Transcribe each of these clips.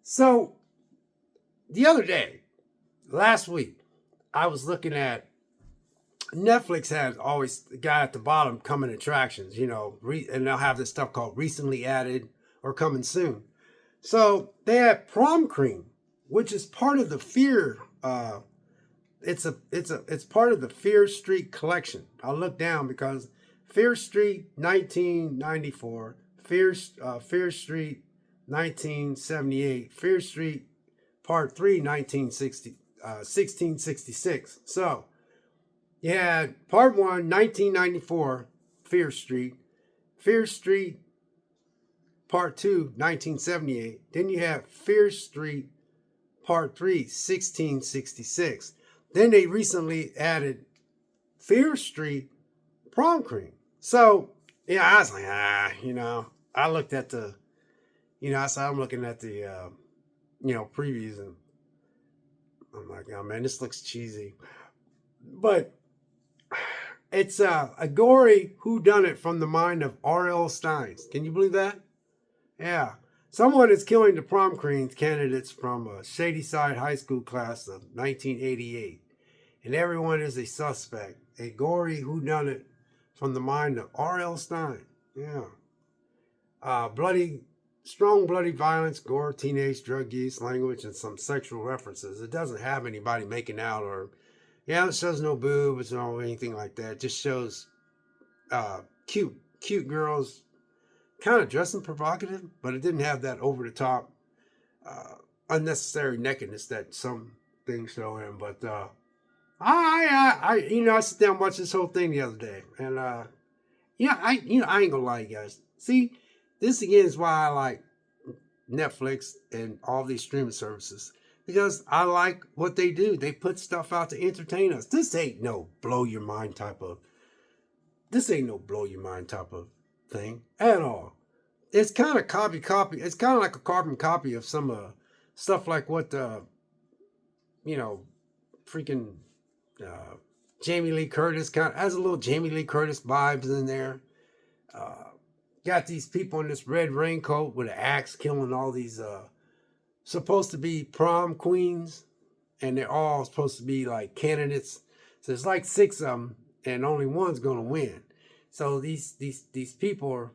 So the other day, last week, I was looking at Netflix has always got at the bottom coming attractions, and they'll have this stuff called recently added or coming soon. So they had Prom Queen, which is part of the Fear. It's part of the Fear Street collection. I look down because Fear Street 1994, Fear Street 1978, Fear Street Part 3 1666. So you had Part 1 1994, Fear Street, Fear Street Part 2 1978. Then you have Fear Street Part 3 1666. Then they recently added Fear Street Prom Queen. So, yeah, I was like, I looked at I said, I'm looking at the, previews, and I'm like, oh man, this looks cheesy. But it's a gory whodunit from the mind of R.L. Steins. Can you believe that? Yeah. Someone is killing the prom queen candidates from a Shadyside High School class of 1988. And everyone is a suspect. A gory whodunit from the mind of R.L. Stein. Yeah. Strong bloody violence, gore, teenage drug use, language, and some sexual references. It doesn't have anybody making out it shows no boobs or anything like that. It just shows cute girls kind of dressing provocative, but it didn't have that over the top unnecessary nakedness that some things show in. But I sit down and watched this whole thing the other day, and I ain't gonna lie, you guys. See, this again is why I like Netflix and all these streaming services, because I like what they do. They put stuff out to entertain us. This ain't no blow your mind type of thing at all. It's kind of copy. It's kind of like a carbon copy of some stuff like what freaking Jamie Lee Curtis kind of has a little Jamie Lee Curtis vibes in there. Got these people in this red raincoat with an axe killing all these supposed to be prom queens, and they're all supposed to be like candidates. So there's like 6 of them, and only one's gonna win. So these people are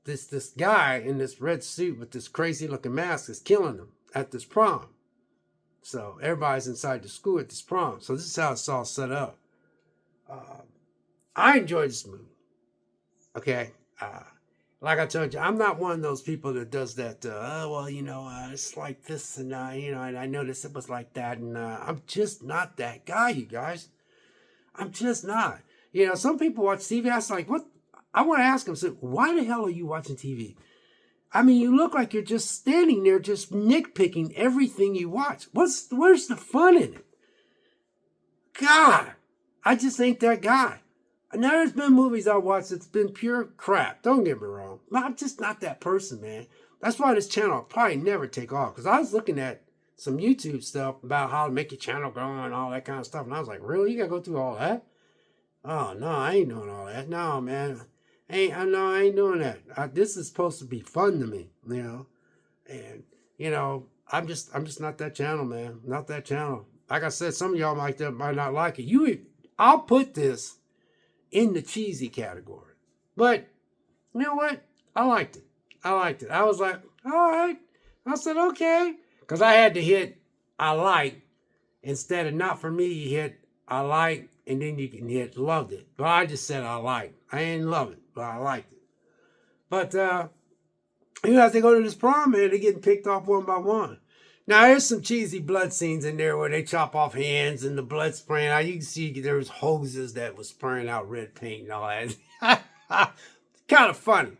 this guy in this red suit with this crazy looking mask is killing them at this prom. So everybody's inside the school at this prom. So this is how it's all set up. I enjoyed this movie. Okay. Like I told you, I'm not one of those people that does that. It's like this, and and I noticed it was like that, and I'm just not that guy, you guys. I'm just not. Some people watch TV. I was like, what? I want to ask them, so why the hell are you watching TV? I mean, you look like you're just standing there, just nitpicking everything you watch. Where's the fun in it? God, I just ain't that guy. Now, there's been movies I watched that's been pure crap. Don't get me wrong. I'm just not that person, man. That's why this channel will probably never take off. Because I was looking at some YouTube stuff about how to make your channel grow and all that kind of stuff. And I was like, really? You got to go through all that? Oh, no, I ain't doing all that. No, man. I ain't doing that. This is supposed to be fun to me, And, I'm just not that channel, man. Not that channel. Like I said, some of y'all might not like it. I'll put this in the cheesy category. But you know what? I liked it. I was like, all right. I said, okay. Because I had to hit I like instead of not for me, you hit I like, and then you can hit loved it. But I just said I like. I ain't love it, but I liked it. But as they go to this prom, man, they're getting picked off one by one. Now, there's some cheesy blood scenes in there where they chop off hands and the blood spraying out. You can see there was hoses that was spraying out red paint and all that. Kind of funny.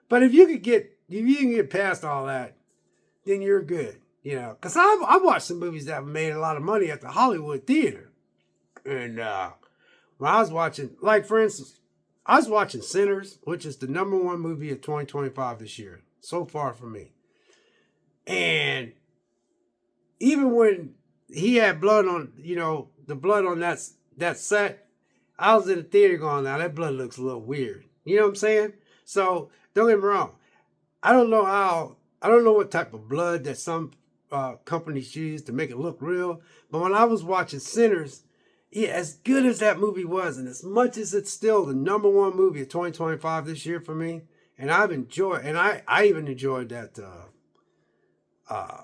But if you can get past all that, then you're good. Because I watched some movies that have made a lot of money at the Hollywood theater. And when I was watching, like for instance, I was watching Sinners, which is the #1 movie of 2025 this year. So far for me. And even when he had blood on, the blood on that set, I was in the theater going, now that blood looks a little weird. You know what I'm saying? So don't get me wrong. I don't know how I don't know what type of blood that some companies use to make it look real, but when I was watching Sinners, yeah, as good as that movie was, and as much as it's still the number one movie of 2025 this year for me, and I've enjoyed, and I even enjoyed that uh,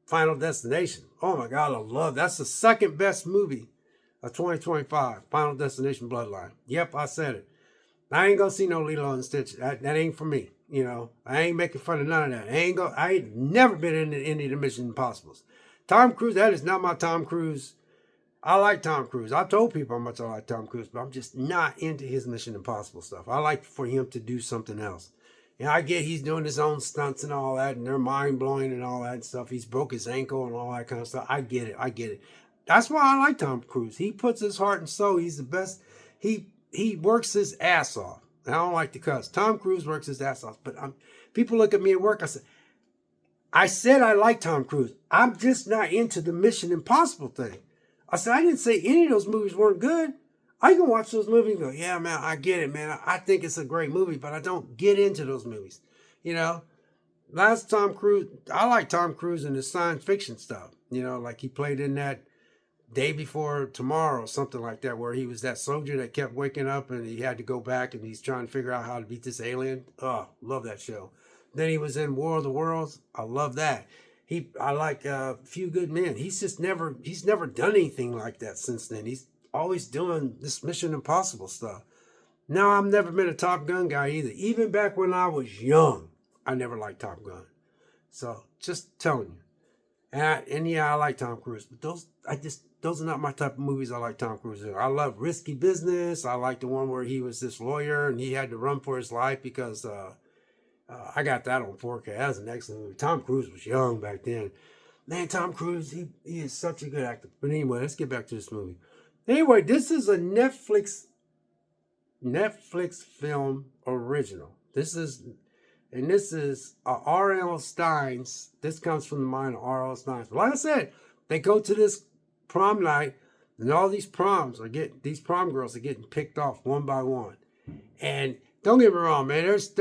Final Destination. Oh my God, I love that's the second best movie of 2025. Final Destination Bloodline. Yep, I said it. I ain't gonna see no Lilo and Stitch. That ain't for me. You know, I ain't making fun of none of that. I ain't never been in any of the Mission Impossibles. Tom Cruise, that is not my Tom Cruise. I like Tom Cruise. I told people how much I like Tom Cruise, but I'm just not into his Mission Impossible stuff. I like for him to do something else. And I get he's doing his own stunts and all that, and they're mind blowing and all that stuff. He's broke his ankle and all that kind of stuff. I get it. I get it. That's why I like Tom Cruise. He puts his heart and soul. He's the best. He works his ass off. And I don't like to cuss. Tom Cruise works his ass off. But people look at me at work. I said I like Tom Cruise. I'm just not into the Mission Impossible thing. I said I didn't say any of those movies weren't good. I can watch those movies and go, yeah, man, I get it, man. I think it's a great movie, but I don't get into those movies. You know, last Tom Cruise, I like Tom Cruise in the science fiction stuff. You know, like he played in that Day Before Tomorrow, something like that, where he was that soldier that kept waking up and he had to go back and he's trying to figure out how to beat this alien. Oh, love that show. Then he was in War of the Worlds. I love that. I like Few Good Men. He's never done anything like that since then. He's always doing this Mission Impossible stuff. Now, I've never been a Top Gun guy either. Even back when I was young, I never liked Top Gun. So just telling you. And yeah, I like Tom Cruise, but those are not my type of movies I like Tom Cruise in. I love Risky Business. I like the one where he was this lawyer and he had to run for his life because I got that on 4K. That was an excellent movie. Tom Cruise was young back then. Man, Tom Cruise, he is such a good actor. But anyway, let's get back to this movie. Anyway, this is a Netflix film original. This is R.L. Stein's. This comes from the mind of R.L. Stein's. But like I said, they go to this prom night, and all these prom girls are getting picked off one by one. And don't get me wrong, man. There's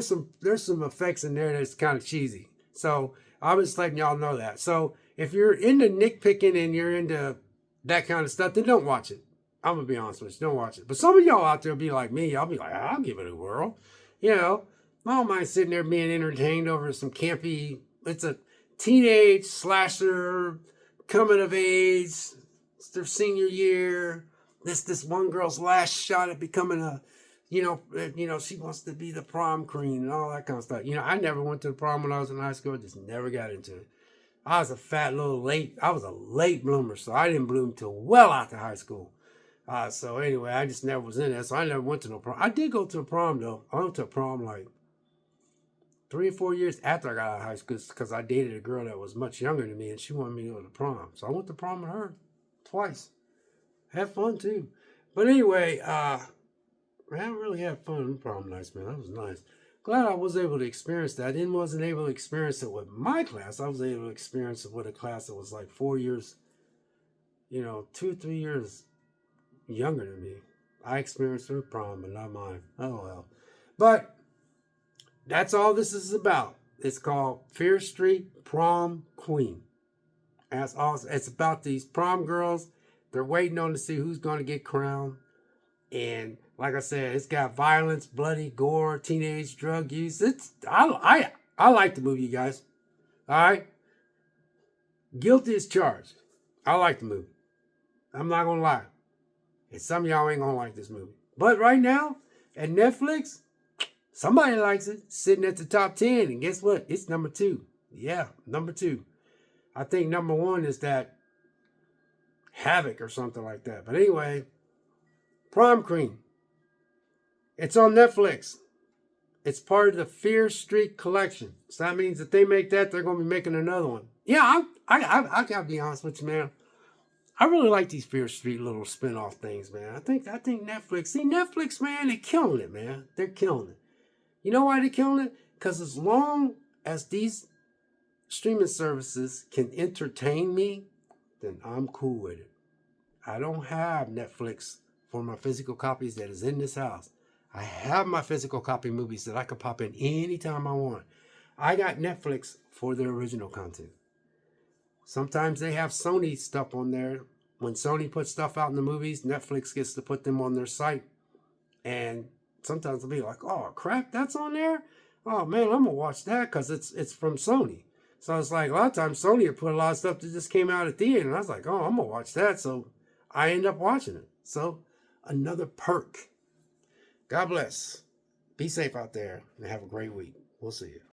some effects in there that's kind of cheesy. So I was letting y'all know that. So if you're into nitpicking and you're into that kind of stuff, then don't watch it. I'm gonna be honest with you, don't watch it. But some of y'all out there will be like me. I'll be like, I'll give it a whirl. You know, I don't mind sitting there being entertained over some campy. It's a teenage slasher, coming of age. It's their senior year. This one girl's last shot at becoming a, she wants to be the prom queen and all that kind of stuff. You know, I never went to the prom when I was in high school. Just never got into it. I was a late bloomer, so I didn't bloom till well after high school. So anyway, I just never was in that. So I never went to no prom. I did go to a prom though. I went to a prom like 3 or 4 years after I got out of high school because I dated a girl that was much younger than me and she wanted me to go to prom. So I went to prom with her twice. Had fun too. But anyway, I really had fun in prom nights, man. That was nice. Glad I was able to experience that. I wasn't able to experience it with my class. I was able to experience it with a class that was like 4 years, 2 or 3 years younger than me. I experienced her prom, but not mine. Oh well. But that's all this is about. It's called Fear Street Prom Queen. That's awesome. It's about these prom girls. They're waiting on to see who's going to get crowned. And like I said, it's got violence, bloody gore, teenage drug use. I like the movie, you guys. All right? Guilty as charged. I like the movie. I'm not going to lie. And some of y'all ain't going to like this movie. But right now, at Netflix, somebody likes it. Sitting at the top 10. And guess what? It's number 2. Yeah, number 2. I think number 1 is that Havoc or something like that. But anyway, Prom Queen. It's on Netflix. It's part of the Fear Street collection. So that means if they make that, they're going to be making another one. Yeah, I got to be honest with you, man. I really like these Fear Street little spin-off things, man. I think Netflix, man, they're killing it, man. They're killing it. You know why they're killing it? Because as long as these streaming services can entertain me, then I'm cool with it. I don't have Netflix for my physical copies that is in this house. I have my physical copy movies that I can pop in anytime I want. I got Netflix for their original content. Sometimes they have Sony stuff on there. When Sony puts stuff out in the movies, Netflix gets to put them on their site. And sometimes I'll be like, oh crap, that's on there? Oh man, I'm gonna watch that because it's from Sony. So it's like a lot of times Sony would put a lot of stuff that just came out at the end, and I was like, oh, I'm gonna watch that. So I end up watching it. So another perk. God bless. Be safe out there and have a great week. We'll see you.